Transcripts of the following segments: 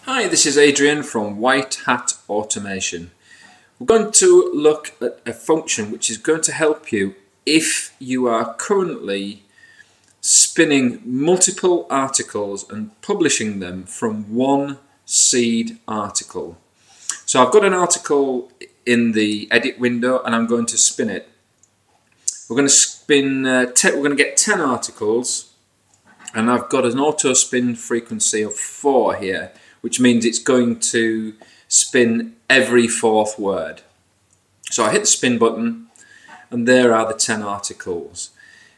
Hi, this is Adrian from White Hat Automation. We're going to look at a function which is going to help you if you are currently spinning multiple articles and publishing them from one seed article. So I've got an article in the edit window and I'm going to spin it. We're going to spin. We're going to get 10 articles, and I've got an auto spin frequency of 4 here, which means it's going to spin every 4th word. So I hit the spin button and there are the 10 articles.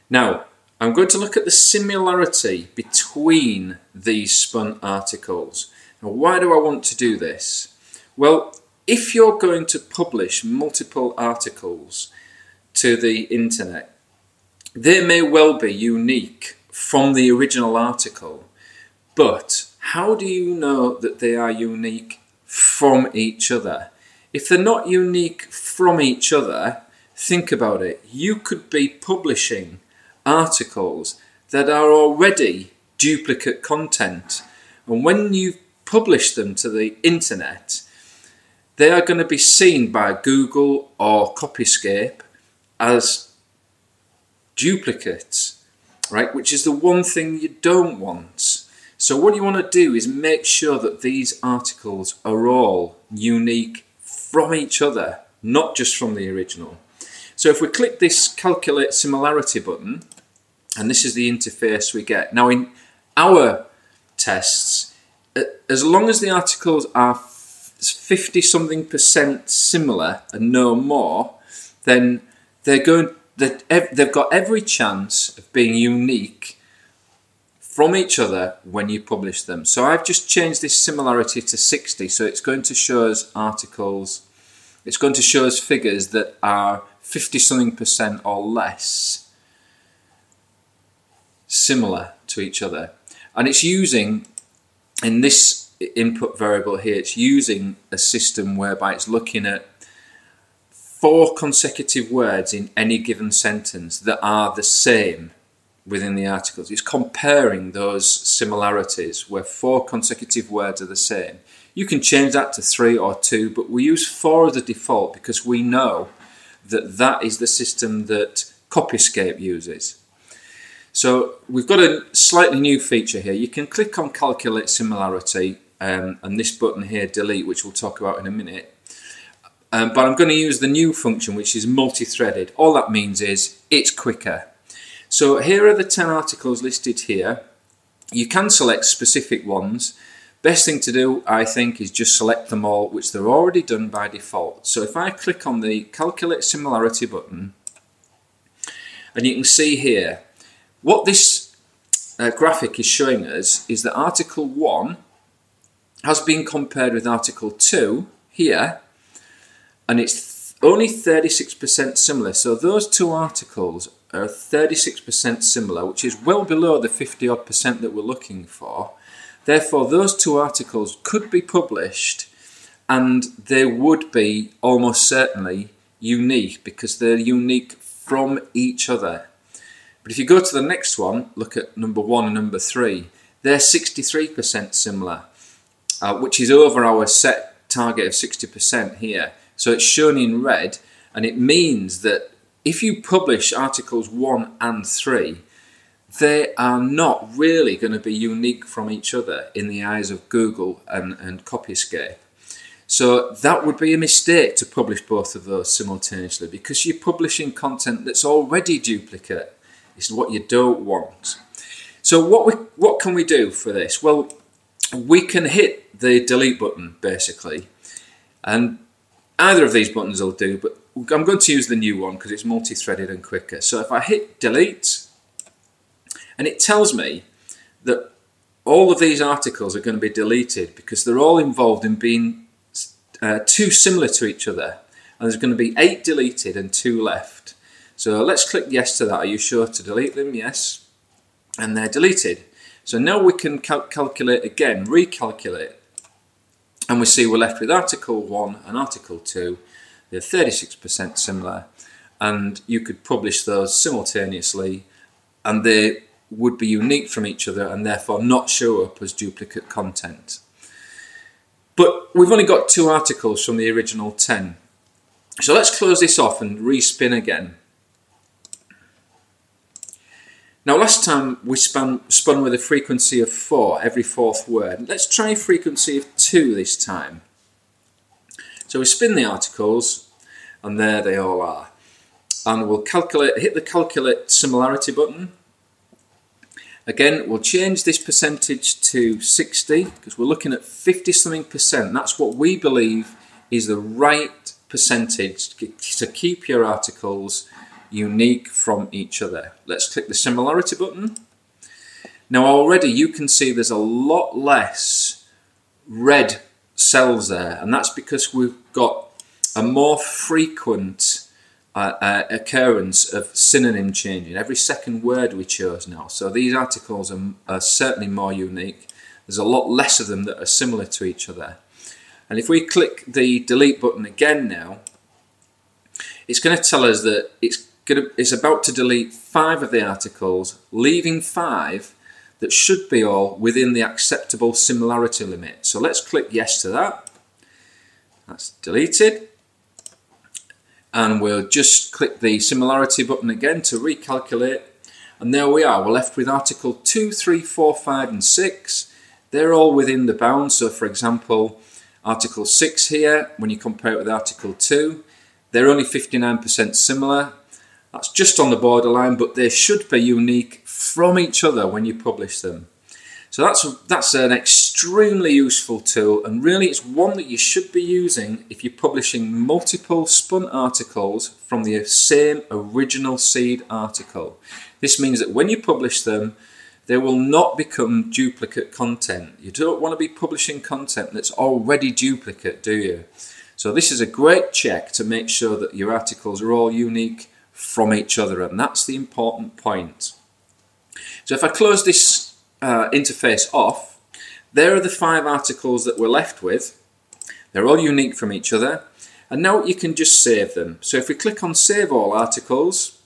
Now I'm going to look at the similarity between these spun articles. Now why do I want to do this? Well, if you're going to publish multiple articles to the internet, they may well be unique from the original article, but how do you know that they are unique from each other? If they're not unique from each other, think about it. You could be publishing articles that are already duplicate content, and when you publish them to the internet, they are going to be seen by Google or Copyscape as duplicates, right? Which is the one thing you don't want. So what you want to do is make sure that these articles are all unique from each other, not just from the original. So if we click this Calculate Similarity button, and this is the interface we get. Now in our tests, as long as the articles are 50-something% similar and no more, then they've got every chance of being unique from each other when you publish them. So I've just changed this similarity to 60, so it's going to show us articles, it's going to show us figures that are 50-something% or less similar to each other. And it's using, in this input variable here, it's using a system whereby it's looking at 4 consecutive words in any given sentence that are the same within the articles. It's comparing those similarities where 4 consecutive words are the same. You can change that to 3 or 2, but we use 4 as the default because we know that that is the system that Copyscape uses. So we've got a slightly new feature here. You can click on Calculate Similarity and this button here, Delete, which we'll talk about in a minute. But I'm going to use the new function, which is multi-threaded. All that means is it's quicker. So here are the 10 articles listed here. You can select specific ones. Best thing to do, I think, is just select them all, which they're already done by default. So if I click on the Calculate Similarity button, and you can see here, what this graphic is showing us is that Article 1 has been compared with Article 2 here, and it's only 36% similar. So those 2 articles are 36% similar, which is well below the 50-odd% that we're looking for. Therefore, those 2 articles could be published and they would be almost certainly unique because they're unique from each other. But if you go to the next one, look at number 1 and number 3, they're 63% similar, which is over our set target of 60% here. So it's shown in red, and it means that if you publish articles 1 and 3, they are not really going to be unique from each other in the eyes of Google and Copyscape. So that would be a mistake to publish both of those simultaneously because you're publishing content that's already duplicate. It's what you don't want. So what can we do for this? Well, we can hit the delete button basically, and either of these buttons will do, but I'm going to use the new one because it's multi-threaded and quicker. So if I hit delete, and it tells me that all of these articles are going to be deleted because they're all involved in being too similar to each other, and there's going to be 8 deleted and 2 left. So let's click yes to that. Are you sure to delete them? Yes. And they're deleted. So now we can calculate again, recalculate, and we see we're left with Article 1 and Article 2. They're 36% similar, and you could publish those simultaneously, and they would be unique from each other and therefore not show up as duplicate content. But we've only got 2 articles from the original 10. So let's close this off and respin again. Now last time we spun with a frequency of 4 every 4th word. Let's try a frequency of 2 this time. So we spin the articles and there they all are. And we'll hit the calculate similarity button. Again, we'll change this percentage to 60 because we're looking at 50 something percent. That's what we believe is the right percentage to keep your articles unique from each other. Let's click the similarity button. Now already you can see there's a lot less red cells there, and that's because we've got a more frequent occurrence of synonym changing. Every second word we chose now. So these articles are certainly more unique. There's a lot less of them that are similar to each other. And if we click the delete button again now, it's going to tell us that it's about to delete 5 of the articles, leaving 5 that should be all within the acceptable similarity limit. So let's click yes to that. That's deleted. And we'll just click the similarity button again to recalculate. And there we are. We're left with article 2, 3, 4, 5 and 6. They're all within the bounds. So for example, article 6 here, when you compare it with article 2, they're only 59% similar. That's just on the borderline, but they should be unique from each other when you publish them. So that's an extremely useful tool, and really it's one that you should be using if you're publishing multiple spun articles from the same original seed article. This means that when you publish them, they will not become duplicate content. You don't want to be publishing content that's already duplicate, do you? So this is a great check to make sure that your articles are all unique from each other, and that's the important point. So if I close this interface off, there are the 5 articles that we're left with. They're all unique from each other, and now you can just save them. So if we click on Save All Articles,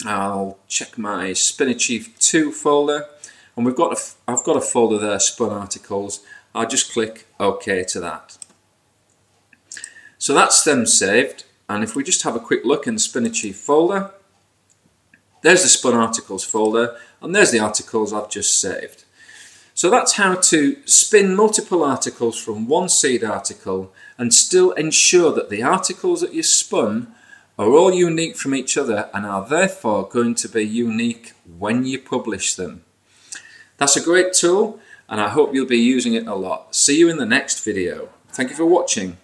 I'll check my SpinnerChief 2 folder, and I've got a folder there, Spun Articles. I'll just click OK to that. So that's them saved. And if we just have a quick look in the SpinnerChief folder, there's the Spun Articles folder, and there's the articles I've just saved. So that's how to spin multiple articles from one seed article and still ensure that the articles that you spun are all unique from each other and are therefore going to be unique when you publish them. That's a great tool, and I hope you'll be using it a lot. See you in the next video. Thank you for watching.